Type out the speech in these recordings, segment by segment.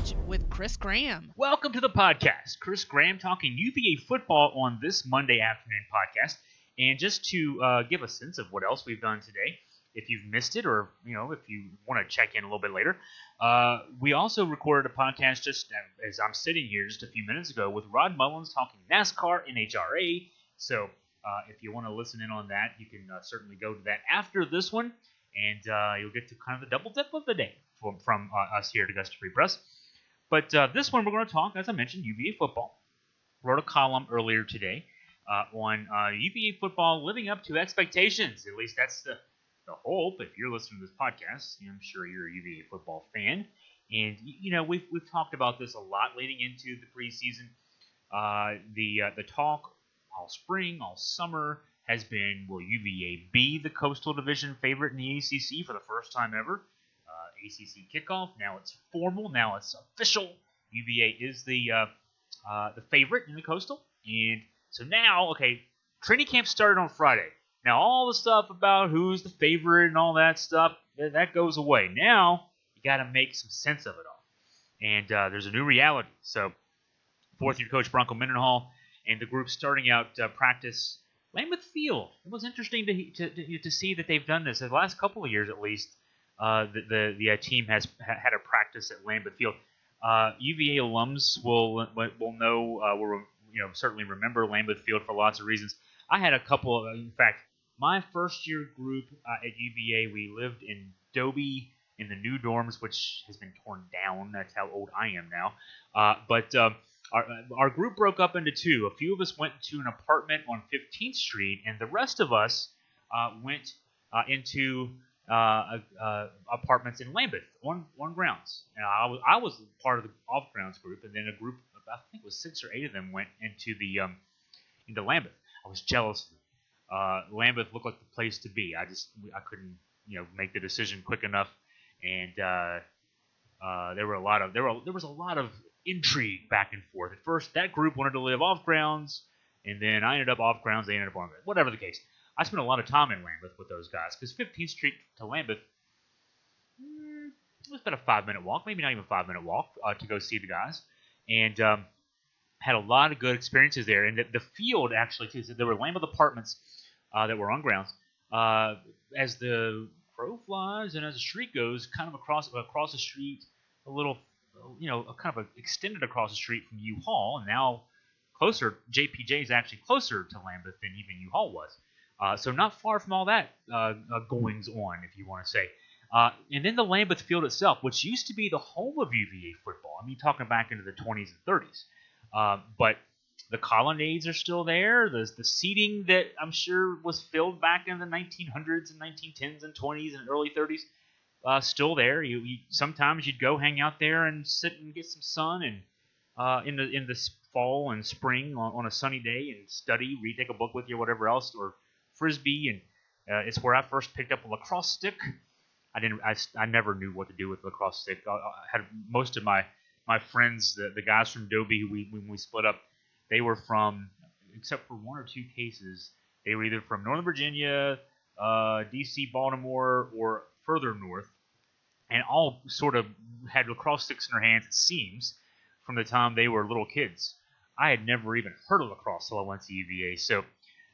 Coach with Chris Graham. Welcome to the podcast. Chris Graham talking UVA football on this Monday afternoon podcast. And just to give a sense of what else we've done today, if you've missed it or if you want to check in a little bit later, we also recorded a podcast just as I'm sitting here just a few minutes ago with Rod Mullins talking NASCAR NHRA. So if you want to listen in on that, you can certainly go to that after this one, and you'll get to kind of the double dip of the day from us here at Augusta Free Press. But this one we're going to talk, as I mentioned, UVA football. Wrote a column earlier today on UVA football living up to expectations. At least that's the hope. If you're listening to this podcast, I'm sure you're a UVA football fan. And, we've talked about this a lot leading into the preseason. The talk all spring, all summer has been, will UVA be the Coastal Division favorite in the ACC for the first time ever? ACC kickoff. Now it's formal. Now it's official. UVA is the favorite in the Coastal. And so now, training camp started on Friday. Now all the stuff about who's the favorite and all that stuff, that goes away. Now you got to make some sense of it all. And there's a new reality. So fourth-year coach Bronco Mendenhall and the group starting out practice Lambeth Field. It was interesting to see that they've done this. The last couple of years, at least, the team has had a practice at Lambeth Field. UVA alums will know, certainly remember Lambeth Field for lots of reasons. I had a couple of, in fact, my first-year group at UVA, we lived in Dobie in the new dorms, which has been torn down. That's how old I am now. But our group broke up into two. A few of us went to an apartment on 15th Street, and the rest of us went into apartments in Lambeth on grounds. And I was part of the off-grounds group, and then a group of, I think it was 6 or 8 of them went into Lambeth. I was jealous of them. Lambeth looked like the place to be. I couldn't make the decision quick enough, and there was a lot of intrigue back and forth. At first, that group wanted to live off grounds, and then I ended up off grounds. They ended up on Lambeth. Whatever the case, I spent a lot of time in Lambeth with those guys because 15th Street to Lambeth it was about a 5-minute walk, maybe not even a 5-minute walk to go see the guys, and had a lot of good experiences there. And the field actually too. So there were Lambeth apartments that were on grounds. As the crow flies and as the street goes, kind of across the street, a little, kind of extended across the street from U-Haul, and now closer. JPJ is actually closer to Lambeth than even U-Haul was. So not far from all that goings on, if you want to say. And then the Lambeth Field itself, which used to be the home of UVA football. I mean, talking back into the 20s and 30s. But the colonnades are still there. The seating that I'm sure was filled back in the 1900s and 1910s and 20s and early 30s, still there. Sometimes you'd go hang out there and sit and get some sun, and in the fall and spring on a sunny day and study, read, take a book with you, or whatever else, or frisbee. And it's where I first picked up a lacrosse stick. I never knew what to do with a lacrosse stick. I had most of my friends, the guys from Dobie, when we split up, they were from, except for 1 or 2 cases, they were either from Northern Virginia, D.C., Baltimore, or further north, and all sort of had lacrosse sticks in their hands, it seems, from the time they were little kids. I had never even heard of lacrosse till I went to UVA. So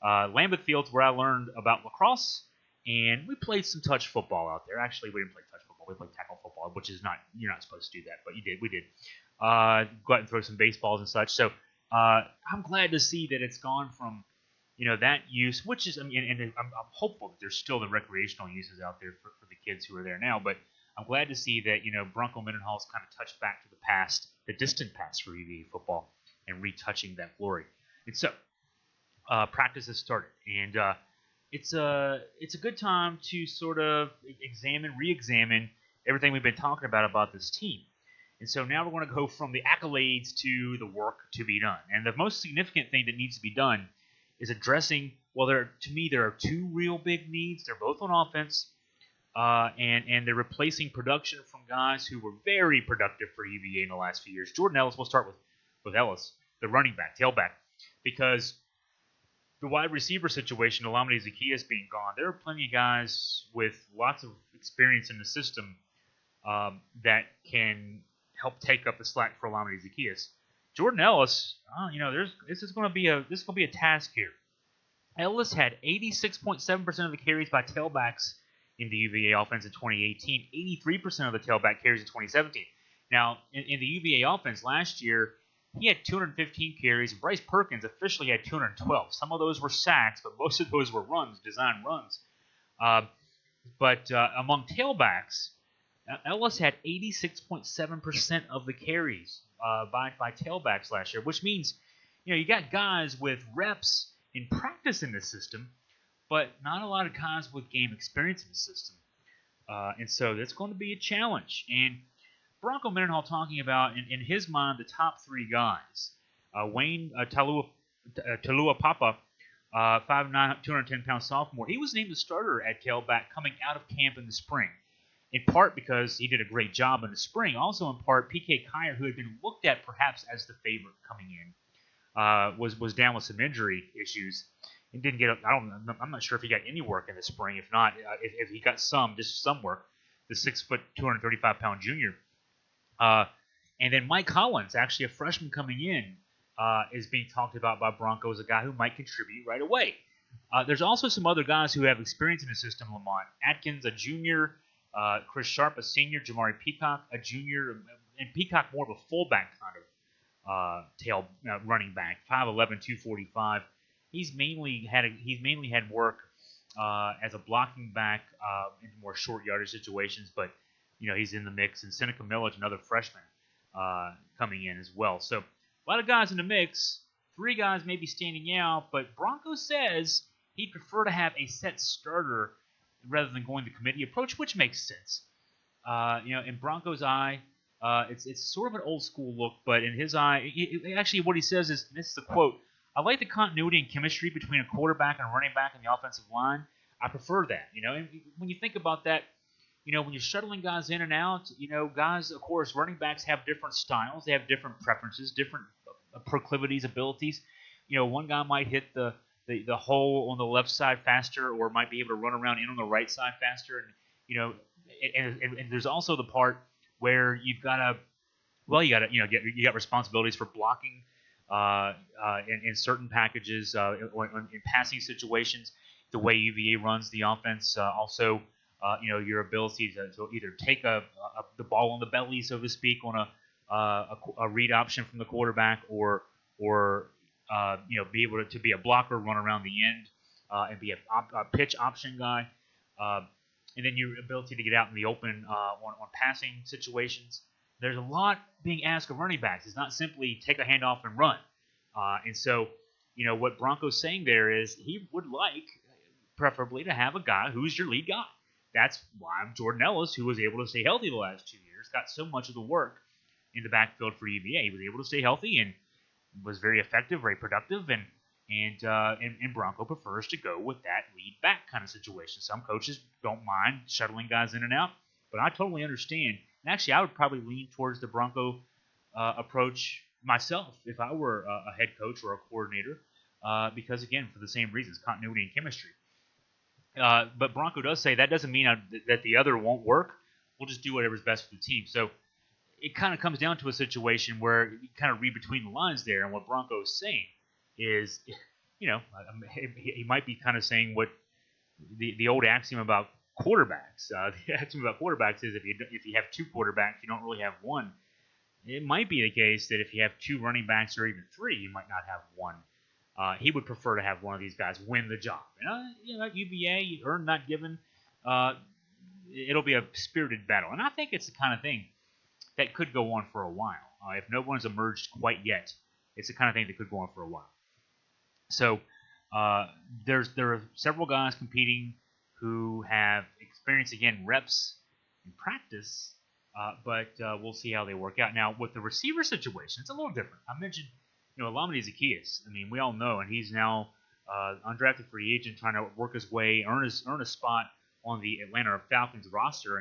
Lambeth Field's where I learned about lacrosse, and we played some touch football out there. Actually, we didn't play touch football. We played tackle football, which is you're not supposed to do that, but we did. Go out and throw some baseballs and such. So I'm glad to see that it's gone from, that use, which is, and I'm hopeful that there's still the recreational uses out there for the kids who are there now, but I'm glad to see that, Bronco Mendenhall's kind of touched back to the past, the distant past for UVA football, and retouching that glory. And so, practice has started, and it's a good time to sort of re-examine everything we've been talking about this team. And so now we're going to go from the accolades to the work to be done. And the most significant thing that needs to be done is addressing, to me, there are 2 real big needs. They're both on offense, and they're replacing production from guys who were very productive for UVA in the last few years. Jordan Ellis, we'll start with Ellis, the running back, tailback, because the wide receiver situation, Olamide Zaccheaus being gone, there are plenty of guys with lots of experience in the system that can help take up the slack for Lamine Zaccheaus. Jordan Ellis, this is going to be a task here. Ellis had 86.7% of the carries by tailbacks in the UVA offense in 2018, 83% of the tailback carries in 2017. Now, in the UVA offense last year, he had 215 carries. Bryce Perkins officially had 212. Some of those were sacks, but most of those were runs, design runs. But among tailbacks, Ellis had 86.7% of the carries by tailbacks last year, which means you got guys with reps in practice in the system, but not a lot of guys with game experience in the system. And so that's going to be a challenge. And Bronco Mendenhall talking about, in his mind, the top three guys. Wayne Taluapapa, 5'9", 210-pound sophomore. He was named the starter at tailback coming out of camp in the spring, in part because he did a great job in the spring. Also in part, P.K. Kier, who had been looked at perhaps as the favorite coming in, was down with some injury issues and didn't get. I'm not sure if he got any work in the spring. If not, if he got just some work, the 6', 235-pound junior. And then Mike Collins, actually a freshman coming in, is being talked about by Bronco as a guy who might contribute right away. There's also some other guys who have experience in the system. Lamont Atkins, a junior. Chris Sharp, a senior. Jamari Peacock, a junior. And Peacock more of a fullback kind of running back. 5'11", 245. He's mainly had work as a blocking back in more short yardage situations, but he's in the mix. And Seneca Millage, another freshman, coming in as well. So a lot of guys in the mix. 3 guys maybe standing out, but Bronco says he'd prefer to have a set starter rather than going the committee approach, which makes sense. In Bronco's eye, it's sort of an old school look, but in his eye, actually what he says is, and this is a quote, "I like the continuity and chemistry between a quarterback and a running back in the offensive line. I prefer that." And when you think about that, when you're shuttling guys in and out, guys, of course, running backs have different styles. They have different preferences, different proclivities, abilities. One guy might hit the hole on the left side faster, or might be able to run around in on the right side faster. And there's also the part where you got responsibilities for blocking in certain packages, in passing situations. The way UVA runs the offense, also. Your ability to either take the ball on the belly, so to speak, on a read option from the quarterback, or be able to be a blocker, run around the end, and be a pitch option guy, and then your ability to get out in the open on passing situations. There's a lot being asked of running backs. It's not simply take a handoff and run. And so, what Bronco's saying there is he would like, preferably, to have a guy who's your lead guy. That's why Jordan Ellis, who was able to stay healthy the last 2 years, got so much of the work in the backfield for UVA. He was able to stay healthy and was very effective, very productive, and Bronco prefers to go with that lead back kind of situation. Some coaches don't mind shuttling guys in and out, but I totally understand. And actually, I would probably lean towards the Bronco approach myself if I were a head coach or a coordinator, because, again, for the same reasons, continuity and chemistry. But Bronco does say that doesn't mean that the other won't work. We'll just do whatever's best for the team. So it kind of comes down to a situation where you kind of read between the lines there. And what Bronco is saying is, he might be kind of saying what the old axiom about quarterbacks. The axiom about quarterbacks is if you have 2 quarterbacks, you don't really have one. It might be the case that if you have 2 running backs or even 3, you might not have one. He would prefer to have one of these guys win the job. And, at UVA, earned, not given, it'll be a spirited battle. And I think it's the kind of thing that could go on for a while. If no one's emerged quite yet, it's the kind of thing that could go on for a while. So there are several guys competing who have experience, again, reps in practice, but we'll see how they work out. Now, with the receiver situation, it's a little different. I mentioned Lamine Zaccheaus. I mean, we all know, and he's now undrafted free agent, trying to work his way, earn a spot on the Atlanta Falcons roster,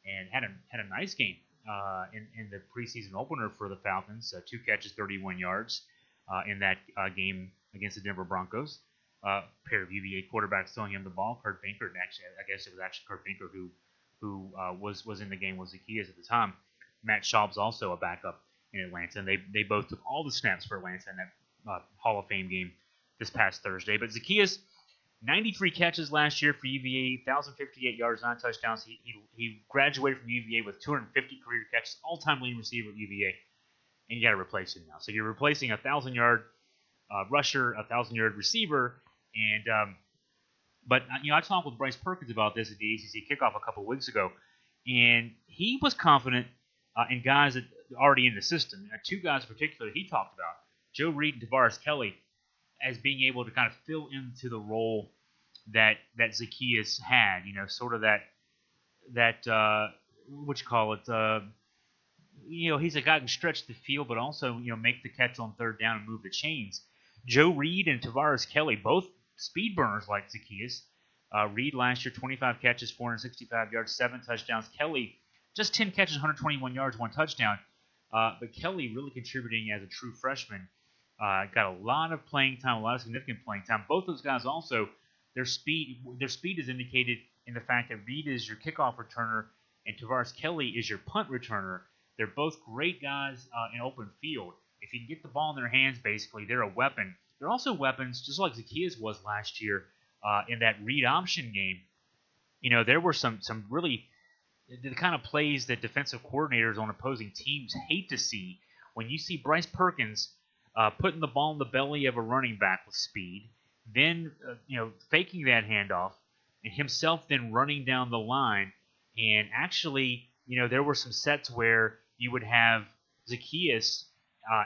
and had a nice game in the preseason opener for the Falcons. 2 catches, 31 yards in that game against the Denver Broncos. Pair of UVA quarterbacks throwing him the ball. Kurt Binkert, actually, I guess it was actually Kurt Binkert who was in the game with Zaccheaus at the time. Matt Schaub's also a backup in Atlanta, and they both took all the snaps for Atlanta in that Hall of Fame game this past Thursday. But Zaccheaus, 93 catches last year for UVA, 1,058 yards, 9 touchdowns. He graduated from UVA with 250 career catches, all-time leading receiver at UVA, and you got to replace him now. So you're replacing a 1,000-yard rusher, a 1,000-yard receiver, and but I talked with Bryce Perkins about this at the ACC kickoff a couple of weeks ago, and he was confident in guys that are already in the system. Two guys in particular he talked about, Joe Reed and Tavares Kelly, as being able to kind of fill into the role that Zaccheaus had. Sort of that what you call it. He's a guy who can stretch the field, but also make the catch on third down and move the chains. Joe Reed and Tavares Kelly, both speed burners like Zaccheaus. Reed last year, 25 catches, 465 yards, 7 touchdowns. Kelly, just 10 catches, 121 yards, 1 touchdown. But Kelly really contributing as a true freshman. Got a lot of playing time, a lot of significant playing time. Both those guys also, their speed is indicated in the fact that Reed is your kickoff returner and Tavares Kelly is your punt returner. They're both great guys in open field. If you can get the ball in their hands, basically, they're a weapon. They're also weapons, just like Zaccheaus was last year in that read option game. There were some really the kind of plays that defensive coordinators on opposing teams hate to see when you see Bryce Perkins putting the ball in the belly of a running back with speed, then faking that handoff, and himself then running down the line. And actually, there were some sets where you would have Zaccheaus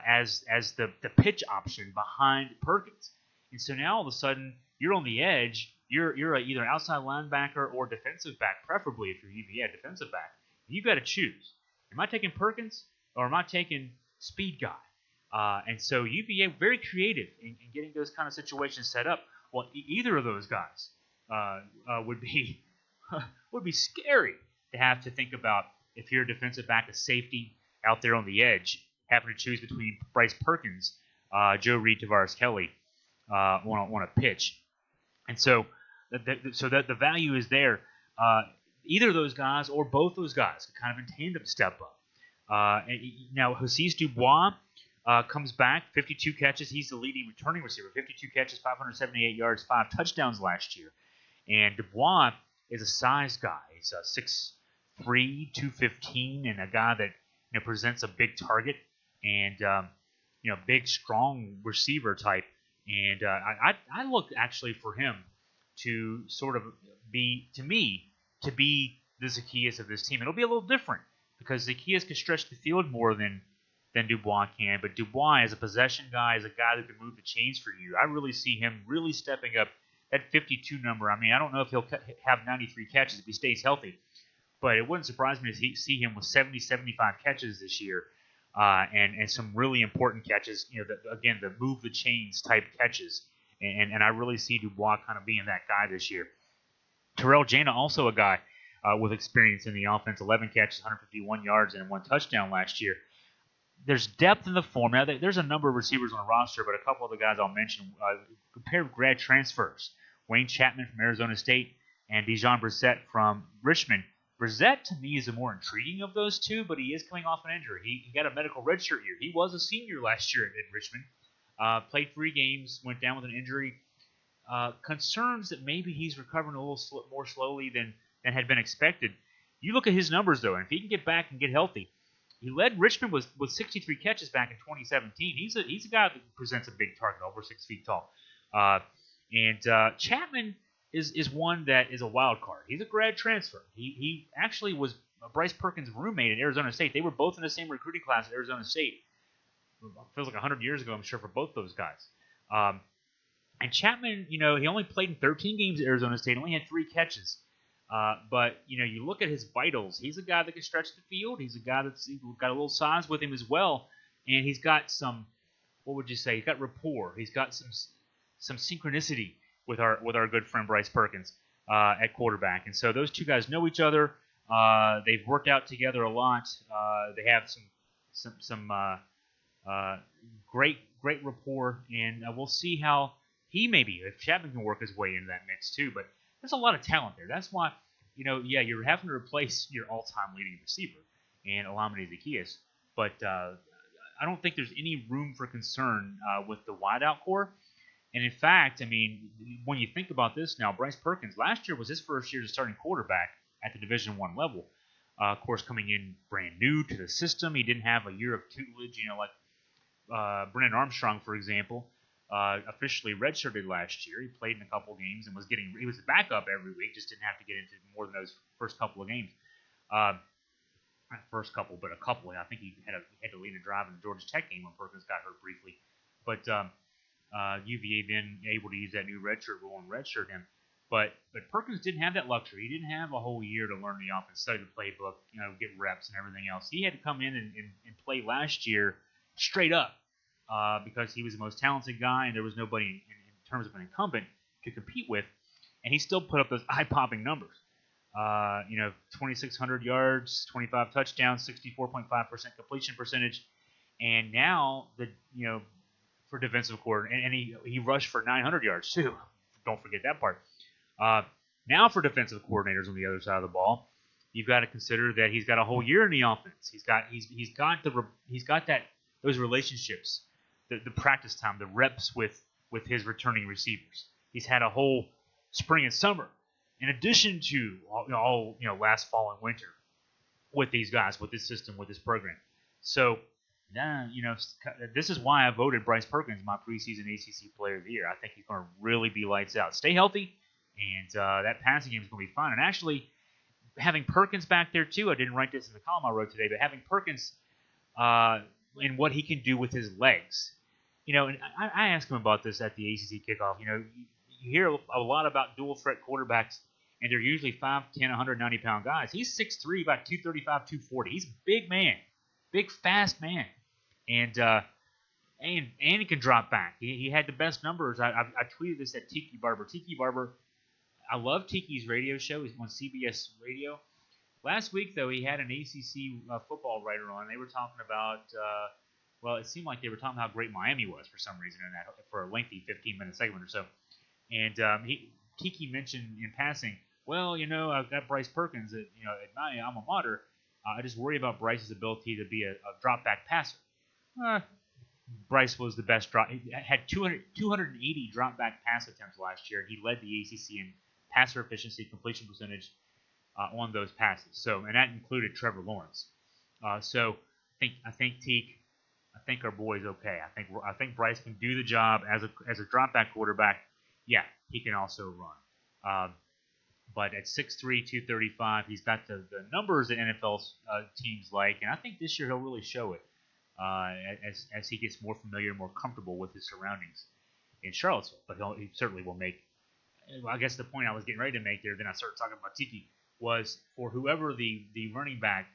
as the pitch option behind Perkins. And so now all of a sudden you're on the edge. You're either outside linebacker or defensive back, preferably if you're UVA defensive back. You've got to choose. Am I taking Perkins or am I taking speed guy? And so UVA very creative in getting those kind of situations set up. Well, either of those guys would be scary to have to think about if you're a defensive back, a safety out there on the edge, having to choose between Bryce Perkins, Joe Reed, Tavares Kelly on a pitch. And so the value is there. Either of those guys or both those guys could kind of in tandem step up. Now, Hasise Dubois comes back, 52 catches. He's the leading returning receiver, 52 catches, 578 yards, 5 touchdowns last year. And Dubois is a size guy. He's 6'3", 215, and a guy that presents a big target and big, strong receiver type. And I look actually for him to sort of be, to me, to be the Zaccheaus of this team. It'll be a little different because Zaccheaus can stretch the field more than Dubois can, but Dubois as a possession guy, is a guy that can move the chains for you. I really see him really stepping up that 52 number. I mean, I don't know if he'll have 93 catches if he stays healthy, but it wouldn't surprise me to see him with 70, 75 catches this year, and some really important catches, the move the chains type catches, and I really see Dubois kind of being that guy this year. Terrell Jana, also a guy with experience in the offense, 11 catches, 151 yards, and 1 touchdown last year. There's depth in the form. Now, there's a number of receivers on the roster, but a couple of the guys I'll mention, compared with grad transfers, Wayne Chapman from Arizona State and Dijon Brissett from Richmond. Brissett, to me, is the more intriguing of those two, but he is coming off an injury. He got a medical redshirt year. He was a senior last year at Richmond. Played 3 games, went down with an injury. Concerns that maybe he's recovering a little more slowly than had been expected. You look at his numbers, though, and if he can get back and get healthy, he led Richmond with 63 catches back in 2017. He's a guy that presents a big target, over 6 feet tall. And Chapman is one that is a wild card. He's a grad transfer. He actually was Bryce Perkins' roommate at Arizona State. They were both in the same recruiting class at Arizona State. It feels like 100 years ago, I'm sure, for both those guys. And Chapman, he only played in 13 games at Arizona State, only had 3 catches. But, you look at his vitals. He's a guy that can stretch the field. He's a guy that's got a little size with him as well. And he's got some, what would you say? He's got rapport. He's got some synchronicity with our good friend Bryce Perkins at quarterback. And so those two guys know each other. They've worked out together a lot. They have some great rapport. And we'll see how he if Chapman can work his way into that mix too. But there's a lot of talent there. That's why, you're having to replace your all-time leading receiver. and Olamide Zaccheaus. But I don't think there's any room for concern with the wideout core. And in fact, I mean, when you think about this now, Bryce Perkins last year was his first year as a starting quarterback at the Division I level. Of course, coming in brand new to the system, he didn't have a year of tutelage, like Brennan Armstrong, for example, officially redshirted last year. He played in a couple games and he was a backup every week, just didn't have to get into more than those first couple of games. Not first couple, but a couple. I think he had to lead a drive in the Georgia Tech game when Perkins got hurt briefly. But UVA then able to use that new redshirt rule and redshirt him. But Perkins didn't have that luxury. He didn't have a whole year to learn the offense, study the playbook, get reps and everything else. He had to come in and play last year straight up because he was the most talented guy and there was nobody in terms of an incumbent to compete with. And he still put up those eye-popping numbers. 2,600 yards, 25 touchdowns, 64.5% completion percentage, and now for defensive coordinator, and he rushed for 900 yards too. Don't forget that part. Now for defensive coordinators on the other side of the ball, you've got to consider that he's got a whole year in the offense. He's got those relationships, the practice time, the reps with his returning receivers. He's had a whole spring and summer. In addition to all last fall and winter with these guys, with this system, with this program. So, this is why I voted Bryce Perkins my preseason ACC Player of the Year. I think he's going to really be lights out. Stay healthy, and that passing game is going to be fun. And actually, having Perkins back there too, I didn't write this in the column I wrote today, but having Perkins and what he can do with his legs. And I asked him about this at the ACC kickoff. You hear a lot about dual threat quarterbacks, and they're usually 5'10", 190-pound guys. He's 6'3", about 235, 240. He's a big man, big, fast man. And he can drop back. He had the best numbers. I tweeted this at Tiki Barber. Tiki Barber, I love Tiki's radio show. He's on CBS Radio. Last week, though, he had an ACC football writer on. They were talking about, it seemed like they were talking about how great Miami was for some reason in that for a lengthy 15-minute segment or so. And Tiki mentioned in passing, I've got Bryce Perkins at my alma mater. I just worry about Bryce's ability to be a drop back passer. Bryce was the best drop. He had 280 drop back pass attempts last year. He led the ACC in passer efficiency, completion percentage on those passes. So, and that included Trevor Lawrence. So, I think our boy's okay. I think Bryce can do the job as a drop back quarterback. Yeah, he can also run. But at 6'3", 235, he's got the numbers that NFL teams like, and I think this year he'll really show it as he gets more familiar, more comfortable with his surroundings in Charlottesville. But he certainly will make. I guess the point I was getting ready to make there, then I started talking about Tiki, was for whoever the running back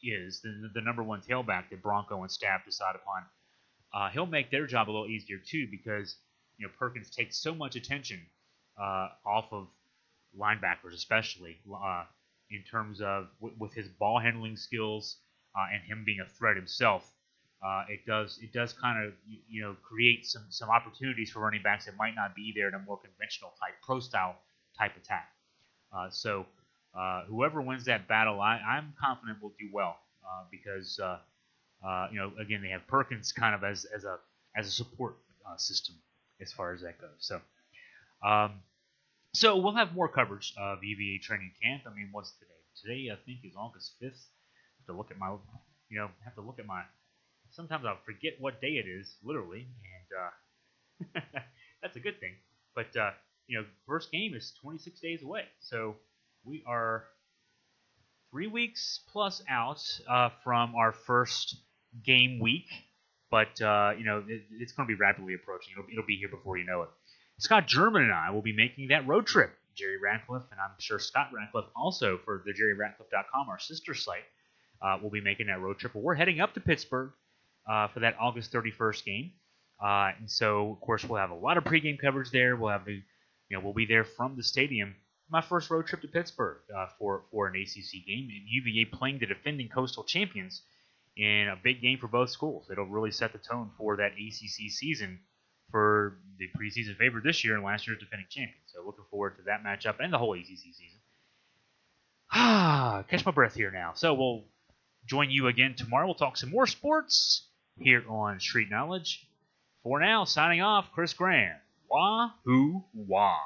is, the number one tailback that Bronco and staff decide upon, he'll make their job a little easier too because Perkins takes so much attention off of linebackers, especially in terms of with his ball handling skills and him being a threat himself. It does kind of create some opportunities for running backs that might not be there in a more conventional type pro style type attack. So whoever wins that battle, I'm confident will do well because again they have Perkins kind of as a support system as far as that goes. So. So we'll have more coverage of UVA training camp. I mean, what's today? Today I think is August 5th. Have to look at my. Sometimes I'll forget what day it is, literally, and that's a good thing. But first game is 26 days away, so we are 3 weeks plus out from our first game week. But it's going to be rapidly approaching. It'll be here before you know it. Scott German and I will be making that road trip. Jerry Ratcliffe, and I'm sure Scott Ratcliffe also for the JerryRatcliffe.com, our sister site, will be making that road trip. But we're heading up to Pittsburgh for that August 31st game. And so, of course, we'll have a lot of pregame coverage there. We'll have we'll be there from the stadium. My first road trip to Pittsburgh for an ACC game. And UVA playing the defending Coastal champions in a big game for both schools. It'll really set the tone for that ACC season for the preseason favorite this year and last year's defending champion. So looking forward to that matchup and the whole ACC season. Catch my breath here now. So we'll join you again tomorrow. We'll talk some more sports here on Street Knowledge. For now, signing off, Chris Graham. Wahoo Wah.